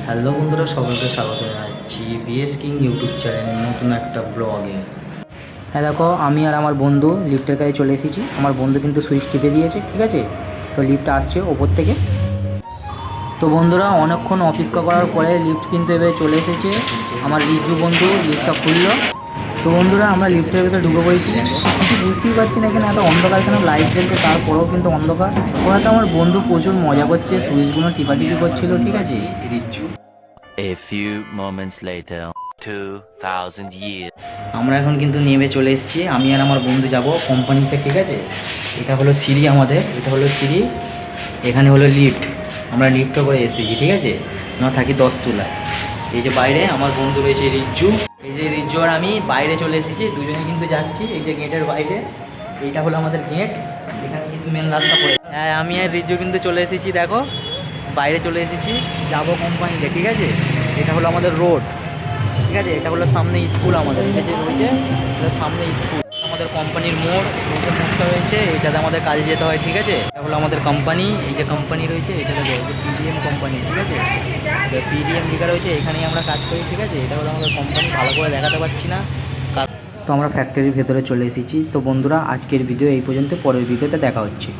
Hello বন্ধুরা, সকলকে স্বাগত জানাচ্ছি বিএস কিং ইউটিউব চ্যানেল নতুন একটা ব্লগে। হ্যাঁ দেখো, আমি আর আমার বন্ধু লিফটের কাছে চলে এসেছি। আমার বন্ধু কিন্তু সুইচ টিপে দিয়েছে, ঠিক আছে। তো লিফট আসছে ওপর থেকে। তো বন্ধুরা, অনেকক্ষণ অপেক্ষা করার পরে লিফট কিন্তু এবারে চলে এসেছে। আমার রিজু বন্ধু লিফটটা খুললো। তো বন্ধুরা, আমরা লিফটের ভেতরে ঢুকে পড়েছি। কিছু বুঝতেই পারছি না, এখানে এত অন্ধকার, এখানে লাইট জ্বলছে, তারপরেও কিন্তু অন্ধকার। ওখানে আমার বন্ধু প্রচুর মজা করছে, সুইচগুলো টিপাটিপি করছিল, ঠিক আছে। A few moments later, 2000 years. আমরা এখন কিন্তু নেমে চলে এসেছি। আমি আর আমার বন্ধু যাব কোম্পানিতে, ঠিক আছে। এটা হলো সিঁড়ি আমাদের, এটা হলো সিঁড়ি, এখানে হলো লিফট। আমরা লিফটে করে এসেছি, ঠিক আছে। আমরা থাকি 10 তলায়। এই যে বাইরে আমার বন্ধু রয়েছে রিজ্জু, এই যে রিজ্জু আর আমি বাইরে চলে এসেছি, দুজনে কিন্তু যাচ্ছি এই যে গেটের বাইরে। এইটা হলো আমাদের গেট, এখানে কিন্তু মেন রাস্তা পড়ে। হ্যাঁ, আমি আর রিজ্জু কিন্তু চলে এসেছি, দেখো বাইরে চলে এসেছি, যাবো কোম্পানিতে, ঠিক আছে। এটা হলো আমাদের রোড, ঠিক আছে। এটা হলো সামনে স্কুল আমাদের, এটা যে রয়েছে এটা সামনে স্কুল। আমাদের কোম্পানির মোড়, এই যে মোড়টা রয়েছে এটাতে আমাদের কাজে যেতে হয়, ঠিক আছে। এটা হলো আমাদের কোম্পানি, এই যে কোম্পানি রয়েছে এটাতে পিডিএম কোম্পানি, ঠিক আছে। পিডিএম লেখা রয়েছে, এখানেই আমরা কাজ করি, ঠিক আছে। এটা হলো আমাদের কোম্পানি, ভালো করে দেখাতে পারছি না। তো আমরা ফ্যাক্টরির ভেতরে চলে এসেছি। তো বন্ধুরা, আজকের ভিডিও এই পর্যন্ত, পরের ভিডিওতে দেখা হচ্ছে।